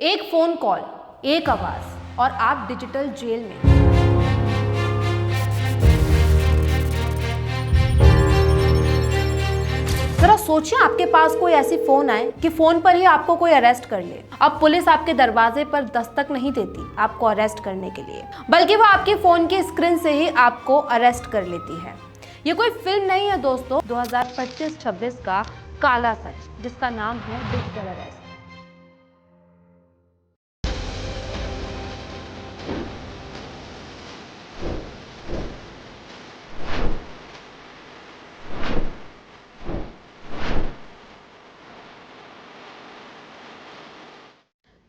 एक phone call, एक आवाज और आप डिजिटल जेल में। जरा सोचिए, आपके पास कोई ऐसी फोन आए कि फोन पर ही आपको कोई अरेस्ट कर ले। अब पुलिस आपके दरवाजे पर दस्तक नहीं देती आपको अरेस्ट करने के लिए, बल्कि वो आपके फोन की स्क्रीन से ही आपको अरेस्ट कर लेती है। ये कोई फिल्म नहीं है दोस्तों, 2025-26 का काला सच, जिसका नाम है डिजिटल अरेस्ट।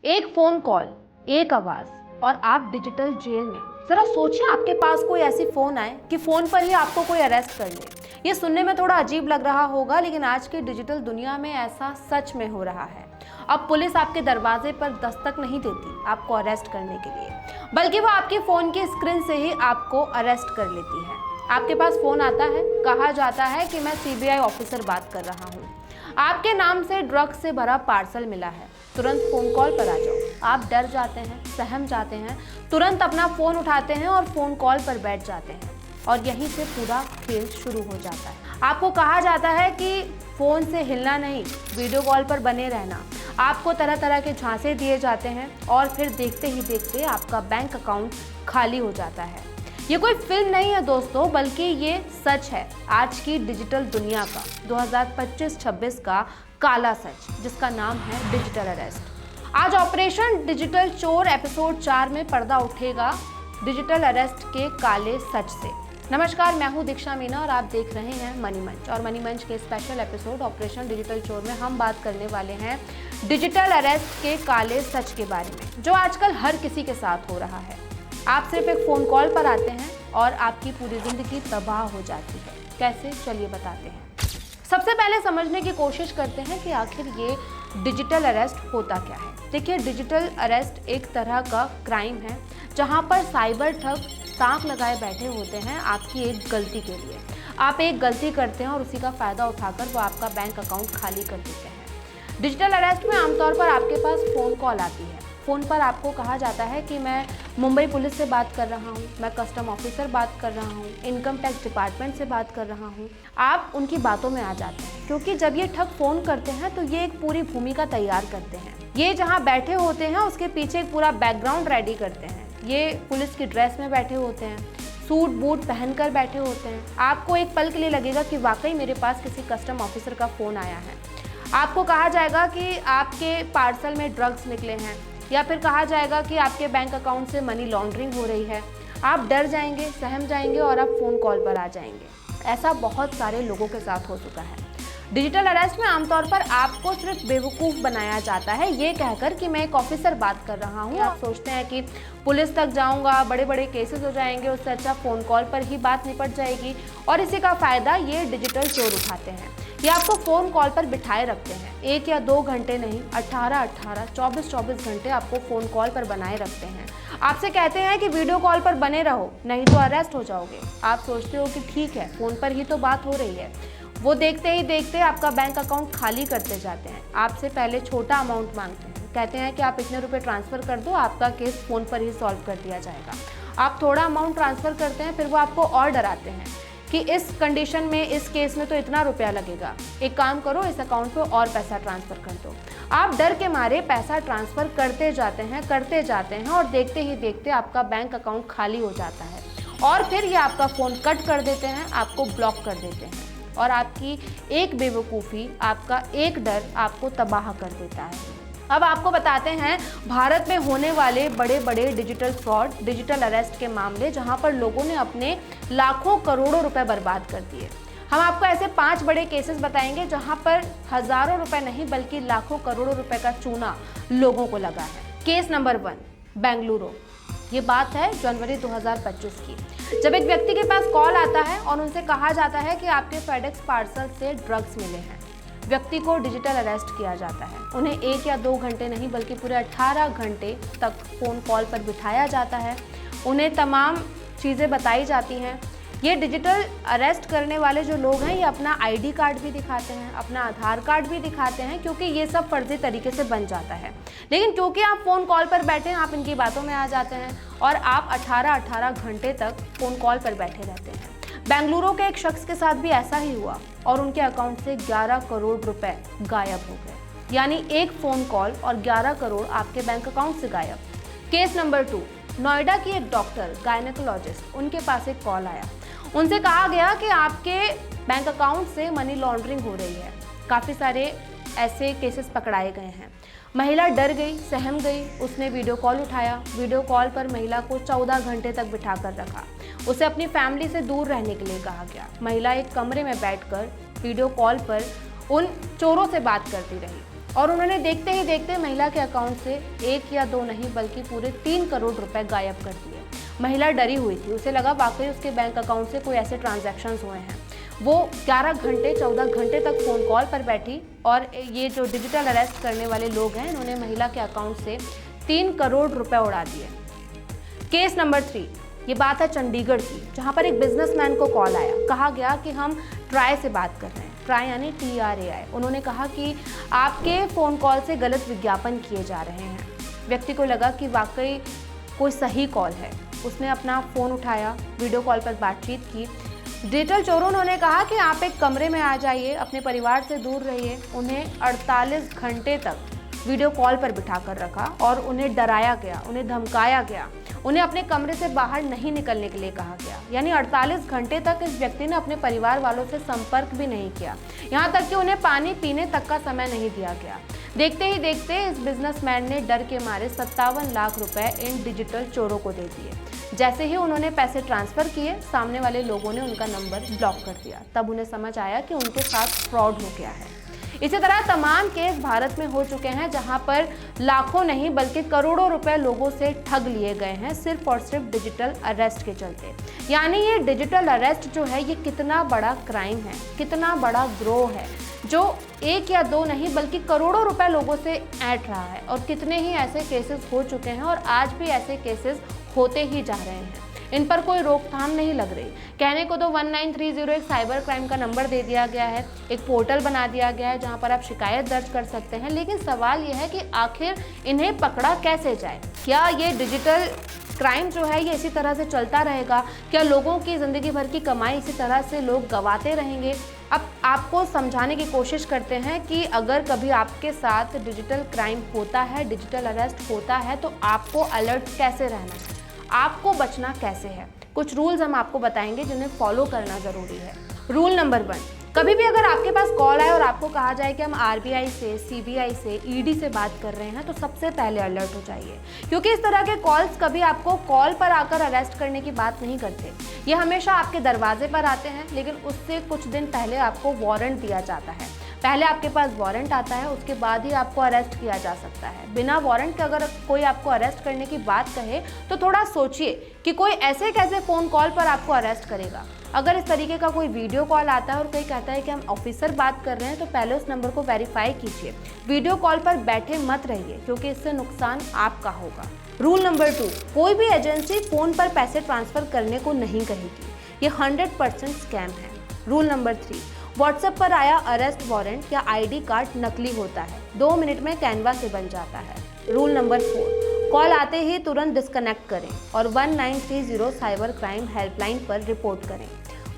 एक फोन कॉल, एक आवाज और आप डिजिटल जेल में। जरा सोचिए, आपके पास कोई ऐसी फोन आए कि फोन पर ही आपको कोई अरेस्ट कर ले। ये सुनने में थोड़ा अजीब लग रहा होगा, लेकिन आज की डिजिटल दुनिया में ऐसा सच में हो रहा है। अब पुलिस आपके दरवाजे पर दस्तक नहीं देती आपको अरेस्ट करने के लिए, बल्कि वो आपके फोन की स्क्रीन से ही आपको अरेस्ट कर लेती है। आपके पास फोन आता है, कहा जाता है कि मैं सीबीआई ऑफिसर बात कर रहा हूँ, आपके नाम से ड्रग्स से भरा पार्सल मिला है, तुरंत फोन कॉल पर आ जाओ। आप डर जाते हैं, सहम जाते हैं, तुरंत अपना फोन उठाते हैं और फोन कॉल पर बैठ जाते हैं, और यहीं से पूरा खेल शुरू हो जाता है। आपको कहा जाता है कि फोन से हिलना नहीं, वीडियो कॉल पर बने रहना। आपको तरह तरह के झांसे दिए जाते हैं और फिर देखते ही देखते आपका बैंक अकाउंट खाली हो जाता है। ये कोई फिल्म नहीं है दोस्तों, बल्कि ये सच है आज की डिजिटल दुनिया का 2025-26 का काला सच, जिसका नाम है डिजिटल अरेस्ट। आज ऑपरेशन डिजिटल चोर एपिसोड 4 में पर्दा उठेगा डिजिटल अरेस्ट के काले सच से। नमस्कार, मैं हूं दीक्षा मीना और आप देख रहे हैं मनी मंच। और मनी मंच के स्पेशल एपिसोड ऑपरेशन डिजिटल चोर में हम बात करने वाले हैं डिजिटल अरेस्ट के काले सच के बारे में, जो आजकल हर किसी के साथ हो रहा है। आप सिर्फ एक फ़ोन कॉल पर आते हैं और आपकी पूरी ज़िंदगी तबाह हो जाती है। कैसे, चलिए बताते हैं। सबसे पहले समझने की कोशिश करते हैं कि आखिर ये डिजिटल अरेस्ट होता क्या है। देखिए, डिजिटल अरेस्ट एक तरह का क्राइम है जहाँ पर साइबर ठग ताक लगाए बैठे होते हैं आपकी एक गलती के लिए। आप एक गलती करते हैं और उसी का फ़ायदा उठाकर वो आपका बैंक अकाउंट खाली कर देते हैं। डिजिटल अरेस्ट में आमतौर पर आपके पास फ़ोन कॉल आती है। फ़ोन पर आपको कहा जाता है कि मैं मुंबई पुलिस से बात कर रहा हूँ, मैं कस्टम ऑफिसर बात कर रहा हूँ, इनकम टैक्स डिपार्टमेंट से बात कर रहा हूँ। आप उनकी बातों में आ जाते हैं, क्योंकि जब ये ठग फ़ोन करते हैं तो ये एक पूरी भूमिका तैयार करते हैं। ये जहाँ बैठे होते हैं उसके पीछे एक पूरा बैकग्राउंड रेडी करते हैं। ये पुलिस की ड्रेस में बैठे होते हैं, सूट बूट पहनकर बैठे होते हैं। आपको एक पल के लिए लगेगा कि वाकई मेरे पास किसी कस्टम ऑफिसर का फ़ोन आया है। आपको कहा जाएगा कि आपके पार्सल में ड्रग्स निकले हैं, या फिर कहा जाएगा कि आपके बैंक अकाउंट से मनी लॉन्ड्रिंग हो रही है। आप डर जाएंगे, सहम जाएंगे और आप फ़ोन कॉल पर आ जाएंगे। ऐसा बहुत सारे लोगों के साथ हो चुका है। डिजिटल अरेस्ट में आमतौर पर आपको सिर्फ बेवकूफ़ बनाया जाता है, ये कहकर कि मैं एक ऑफिसर बात कर रहा हूँ। आप सोचते हैं कि पुलिस तक जाऊँगा, बड़े बड़े केसेस हो जाएंगे, उससे अच्छा फ़ोन कॉल पर ही बात निपट जाएगी, और इसी का फ़ायदा ये डिजिटल चोर उठाते हैं। ये आपको फ़ोन कॉल पर बिठाए रखते हैं, 1 या 2 घंटे नहीं, 18-18, 24-24 घंटे आपको फ़ोन कॉल पर बनाए रखते हैं। आपसे कहते हैं कि वीडियो कॉल पर बने रहो, नहीं तो अरेस्ट हो जाओगे। आप सोचते हो कि ठीक है, फ़ोन पर ही तो बात हो रही है। वो देखते ही देखते आपका बैंक अकाउंट खाली करते जाते हैं। आपसे पहले छोटा अमाउंट मांगते हैं, कहते हैं कि आप इतने रुपए ट्रांसफ़र कर दो, आपका केस फ़ोन पर ही सॉल्व कर दिया जाएगा। आप थोड़ा अमाउंट ट्रांसफ़र करते हैं, फिर वो आपको और डराते हैं कि इस कंडीशन में, इस केस में तो इतना रुपया लगेगा, एक काम करो, इस अकाउंट पे और पैसा ट्रांसफ़र कर दो। आप डर के मारे पैसा ट्रांसफ़र करते जाते हैं और देखते ही देखते आपका बैंक अकाउंट खाली हो जाता है, और फिर ये आपका फ़ोन कट कर देते हैं, आपको ब्लॉक कर देते हैं, और आपकी एक बेवकूफ़ी, आपका एक डर आपको तबाह कर देता है। अब आपको बताते हैं भारत में होने वाले बड़े बड़े डिजिटल फ्रॉड, डिजिटल अरेस्ट के मामले, जहां पर लोगों ने अपने लाखों करोड़ों रुपए बर्बाद कर दिए। हम आपको ऐसे 5 बड़े केसेस बताएंगे जहां पर हज़ारों रुपए नहीं, बल्कि लाखों करोड़ों रुपए का चूना लोगों को लगा है। Case number 1, Bengaluru. ये बात है जनवरी 2025 की, जब एक व्यक्ति के पास कॉल आता है और उनसे कहा जाता है कि आपके फेडेक्स पार्सल से ड्रग्स मिले हैं। व्यक्ति को डिजिटल अरेस्ट किया जाता है। उन्हें 1 या 2 घंटे नहीं, बल्कि पूरे 18 घंटे तक फ़ोन कॉल पर बिठाया जाता है। उन्हें तमाम चीज़ें बताई जाती हैं ये डिजिटल अरेस्ट करने वाले जो लोग हैं ये अपना आईडी कार्ड भी दिखाते हैं, अपना आधार कार्ड भी दिखाते हैं, क्योंकि ये सब फर्जी तरीके से बन जाता है। लेकिन क्योंकि आप फ़ोन कॉल पर बैठे हैं, आप इनकी बातों में आ जाते हैं और आप 18 घंटे तक फ़ोन कॉल पर बैठे रहते हैं। बेंगलुरु के एक शख्स के साथ भी ऐसा ही हुआ और उनके अकाउंट से 11 करोड़ रुपए गायब हो गए। यानी एक फ़ोन कॉल और 11 करोड़ आपके बैंक अकाउंट से गायब। केस नंबर 2, नोएडा की एक डॉक्टर गायनेकोलॉजिस्ट, उनके पास एक कॉल आया। उनसे कहा गया कि आपके बैंक अकाउंट से मनी लॉन्ड्रिंग हो रही है। काफ़ी सारे ऐसे केसेस पकड़ाए गए हैं। महिला डर गई, सहम गई, उसने वीडियो कॉल उठाया। वीडियो कॉल पर महिला को 14 घंटे तक बिठा कर रखा। उसे अपनी फैमिली से दूर रहने के लिए कहा गया। महिला एक कमरे में बैठकर वीडियो कॉल पर उन चोरों से बात करती रही और उन्होंने देखते ही देखते महिला के अकाउंट से 1 या 2 नहीं बल्कि पूरे 3 करोड़ रुपए गायब कर दिए। महिला डरी हुई थी, उसे लगा वाकई उसके बैंक अकाउंट से कोई ऐसे ट्रांजैक्शंस हुए हैं। वो 11 घंटे 14 घंटे तक फ़ोन कॉल पर बैठी और ये जो डिजिटल अरेस्ट करने वाले लोग हैं इन्होंने महिला के अकाउंट से 3 करोड़ रुपए उड़ा दिए। केस नंबर 3, ये बात है चंडीगढ़ की, जहाँ पर एक बिजनेसमैन को कॉल आया। कहा गया कि हम ट्राई से बात कर रहे हैं, ट्राई यानी TRAI। उन्होंने कहा कि आपके फ़ोन कॉल से गलत विज्ञापन किए जा रहे हैं। व्यक्ति को लगा कि वाकई कोई सही कॉल है। उसने अपना फ़ोन उठाया, वीडियो कॉल पर बातचीत की। डिजिटल चोरों ने कहा कि आप एक कमरे में आ जाइए, अपने परिवार से दूर रहिए। उन्हें 48 घंटे तक वीडियो कॉल पर बिठा कर रखा और उन्हें डराया गया, उन्हें धमकाया गया, उन्हें अपने कमरे से बाहर नहीं निकलने के लिए कहा गया। यानी 48 घंटे तक इस व्यक्ति ने अपने परिवार वालों से संपर्क भी नहीं किया, यहाँ तक कि उन्हें पानी पीने तक का समय नहीं दिया गया। देखते ही देखते इस बिजनेसमैन ने डर के मारे 57 लाख रुपए इन डिजिटल चोरों को दे दिए। जैसे ही उन्होंने पैसे ट्रांसफ़र किए, सामने वाले लोगों ने उनका नंबर ब्लॉक कर दिया। तब उन्हें समझ आया कि उनके साथ फ्रॉड हो गया है। इसी तरह तमाम केस भारत में हो चुके हैं जहां पर लाखों नहीं बल्कि करोड़ों रुपए लोगों से ठग लिए गए हैं सिर्फ और सिर्फ डिजिटल अरेस्ट के चलते। यानी ये डिजिटल अरेस्ट जो है ये कितना बड़ा क्राइम है, कितना बड़ा ग्रोह है जो 1 या 2 नहीं बल्कि करोड़ों रुपए लोगों से ऐंठ रहा है। और कितने ही ऐसे केसेस हो चुके हैं और आज भी ऐसे केसेस होते ही जा रहे हैं। इन पर कोई रोकथाम नहीं लग रही। कहने को तो 1930 एक साइबर क्राइम का नंबर दे दिया गया है, एक पोर्टल बना दिया गया है जहां पर आप शिकायत दर्ज कर सकते हैं। लेकिन सवाल यह है कि आखिर इन्हें पकड़ा कैसे जाए? क्या ये डिजिटल क्राइम जो है ये इसी तरह से चलता रहेगा? क्या लोगों की ज़िंदगी भर की कमाई इसी तरह से लोग गंवाते रहेंगे? अब आपको समझाने की कोशिश करते हैं कि अगर कभी आपके साथ डिजिटल क्राइम होता है, डिजिटल अरेस्ट होता है, तो आपको अलर्ट कैसे रहना है, आपको बचना कैसे है। कुछ रूल्स हम आपको बताएंगे जिन्हें फॉलो करना ज़रूरी है। रूल नंबर 1, कभी भी अगर आपके पास कॉल आए और आपको कहा जाए कि हम RBI से, CBI से, ED से बात कर रहे हैं, तो सबसे पहले अलर्ट हो जाइए, क्योंकि इस तरह के कॉल्स कभी आपको कॉल पर आकर अरेस्ट करने की बात नहीं करते। ये हमेशा आपके दरवाजे पर आते हैं, लेकिन उससे कुछ दिन पहले आपको वारंट दिया जाता है। पहले आपके पास वारंट आता है, उसके बाद ही आपको अरेस्ट किया जा सकता है। बिना वारंट के अगर कोई आपको अरेस्ट करने की बात कहे तो थोड़ा सोचिए कि कोई ऐसे कैसे फ़ोन कॉल पर आपको अरेस्ट करेगा। अगर इस तरीके का कोई वीडियो कॉल आता है और कोई कहता है कि हम ऑफिसर बात कर रहे हैं, तो पहले उस नंबर को वेरीफाई कीजिए। वीडियो कॉल पर बैठे मत रहिए, क्योंकि इससे नुकसान आपका होगा। रूल नंबर 2, कोई भी एजेंसी फ़ोन पर पैसे ट्रांसफ़र करने को नहीं कहेगी, ये 100% स्कैम है। रूल नंबर 3, व्हाट्सएप पर आया अरेस्ट वारंट या ID कार्ड नकली होता है, 2 मिनट में कैनवा से बन जाता है। रूल नंबर 4, कॉल आते ही तुरंत डिस्कनेक्ट करें और 1930 साइबर क्राइम हेल्पलाइन पर रिपोर्ट करें।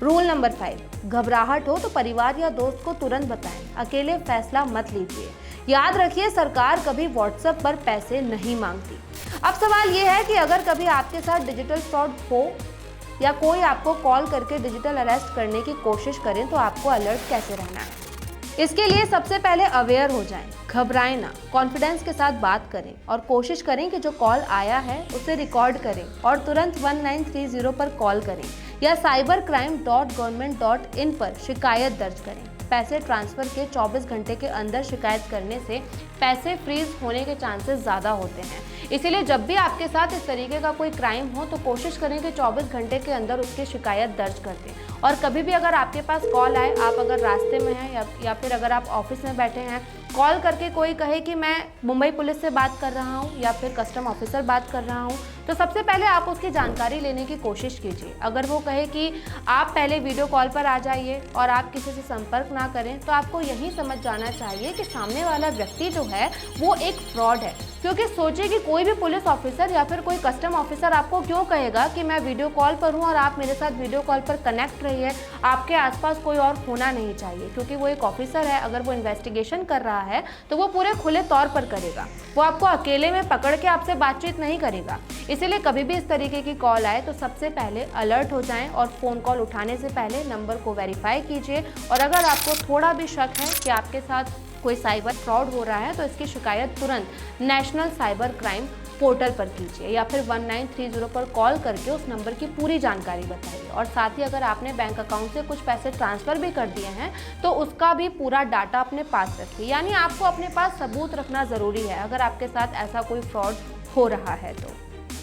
रूल नंबर 5, घबराहट हो तो परिवार या दोस्त को तुरंत बताएं, अकेले फैसला मत लीजिए। याद रखिए, सरकार कभी व्हाट्सएप पर पैसे नहीं मांगती। अब सवाल ये है कि अगर कभी आपके साथ डिजिटल फ्रॉड हो या कोई आपको कॉल करके डिजिटल अरेस्ट करने की कोशिश करें, तो आपको अलर्ट कैसे रहना है? इसके लिए सबसे पहले अवेयर हो जाएं, घबराएं ना, कॉन्फिडेंस के साथ बात करें और कोशिश करें कि जो कॉल आया है उसे रिकॉर्ड करें और तुरंत 1930 पर कॉल करें या cybercrime.government.in पर शिकायत दर्ज करें। पैसे ट्रांसफ़र के 24 घंटे के अंदर शिकायत करने से पैसे फ्रीज होने के चांसेस ज़्यादा होते हैं। इसीलिए जब भी आपके साथ इस तरीके का कोई क्राइम हो तो कोशिश करें कि 24 घंटे के अंदर उसकी शिकायत दर्ज कर दें। और कभी भी अगर आपके पास कॉल आए, आप अगर रास्ते में हैं या फिर अगर आप ऑफिस में बैठे हैं, कॉल करके कोई कहे कि मैं मुंबई पुलिस से बात कर रहा हूँ या फिर कस्टम ऑफिसर बात कर रहा हूँ, तो सबसे पहले आप उसकी जानकारी लेने की कोशिश कीजिए। अगर वो कहे कि आप पहले वीडियो कॉल पर आ जाइए और आप किसी से संपर्क ना करें, तो आपको यही समझ जाना चाहिए कि सामने वाला व्यक्ति जो है वो एक फ्रॉड है। क्योंकि सोचिए कि कोई भी पुलिस ऑफिसर या फिर कोई कस्टम ऑफिसर आपको क्यों कहेगा कि मैं वीडियो कॉल पर हूँ और आप मेरे साथ वीडियो कॉल पर कनेक्ट रहिए, आपके आसपास कोई और होना नहीं चाहिए। क्योंकि वो एक ऑफिसर है, अगर वो इन्वेस्टिगेशन कर रहा है तो वो पूरे खुले तौर पर करेगा, वो आपको अकेले में पकड़ के आपसे बातचीत नहीं करेगा। इसीलिए कभी भी इस तरीके की कॉल आए तो सबसे पहले अलर्ट हो जाएं और फ़ोन कॉल उठाने से पहले नंबर को वेरीफाई कीजिए। और अगर आपको थोड़ा भी शक है कि आपके साथ कोई साइबर फ्रॉड हो रहा है तो इसकी शिकायत तुरंत नेशनल साइबर क्राइम पोर्टल पर कीजिए या फिर 1930 पर कॉल करके उस नंबर की पूरी जानकारी बताइए। और साथ ही अगर आपने बैंक अकाउंट से कुछ पैसे ट्रांसफ़र भी कर दिए हैं तो उसका भी पूरा डाटा अपने पास रखिए। यानी आपको अपने पास सबूत रखना ज़रूरी है अगर आपके साथ ऐसा कोई फ्रॉड हो रहा है तो।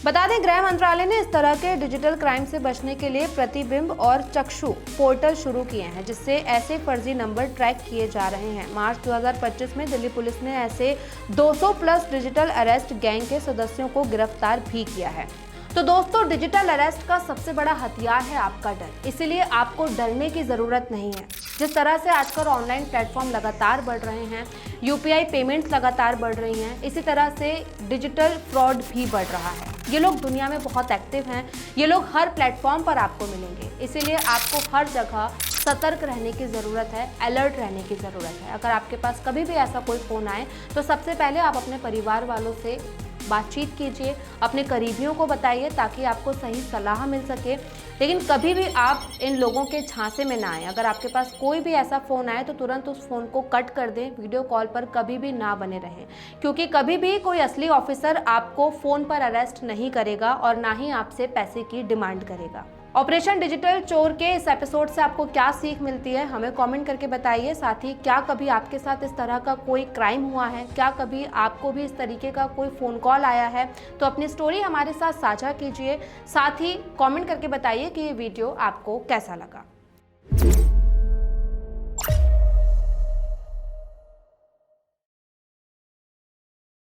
बता दें, गृह मंत्रालय ने इस तरह के डिजिटल क्राइम से बचने के लिए प्रतिबिंब और चक्षु पोर्टल शुरू किए हैं, जिससे ऐसे फर्जी नंबर ट्रैक किए जा रहे हैं। मार्च 2025 में दिल्ली पुलिस ने ऐसे 200 प्लस डिजिटल अरेस्ट गैंग के सदस्यों को गिरफ्तार भी किया है। तो दोस्तों, डिजिटल अरेस्ट का सबसे बड़ा हथियार है आपका डर, इसीलिए आपको डरने की ज़रूरत नहीं है। जिस तरह से आजकल ऑनलाइन प्लेटफॉर्म लगातार बढ़ रहे हैं, यूपीआई पेमेंट्स लगातार बढ़ रही हैं, इसी तरह से डिजिटल फ्रॉड भी बढ़ रहा है। ये लोग दुनिया में बहुत एक्टिव हैं, ये लोग हर प्लेटफॉर्म पर आपको मिलेंगे, इसीलिए आपको हर जगह सतर्क रहने की ज़रूरत है, अलर्ट रहने की ज़रूरत है। अगर आपके पास कभी भी ऐसा कोई फ़ोन आए तो सबसे पहले आप अपने परिवार वालों से बातचीत कीजिए, अपने करीबियों को बताइए ताकि आपको सही सलाह मिल सके। लेकिन कभी भी आप इन लोगों के झांसे में ना आए। अगर आपके पास कोई भी ऐसा फ़ोन आए तो तुरंत उस फ़ोन को कट कर दें, वीडियो कॉल पर कभी भी ना बने रहें, क्योंकि कभी भी कोई असली ऑफिसर आपको फ़ोन पर अरेस्ट नहीं करेगा और ना ही आपसे पैसे की डिमांड करेगा। ऑपरेशन डिजिटल चोर के इस एपिसोड से आपको क्या सीख मिलती है, हमें कमेंट करके बताइए। साथ ही क्या कभी आपके साथ इस तरह का कोई क्राइम हुआ है, क्या कभी आपको भी इस तरीके का कोई फ़ोन कॉल आया है, तो अपनी स्टोरी हमारे साथ साझा कीजिए। साथ ही कमेंट करके बताइए कि ये वीडियो आपको कैसा लगा।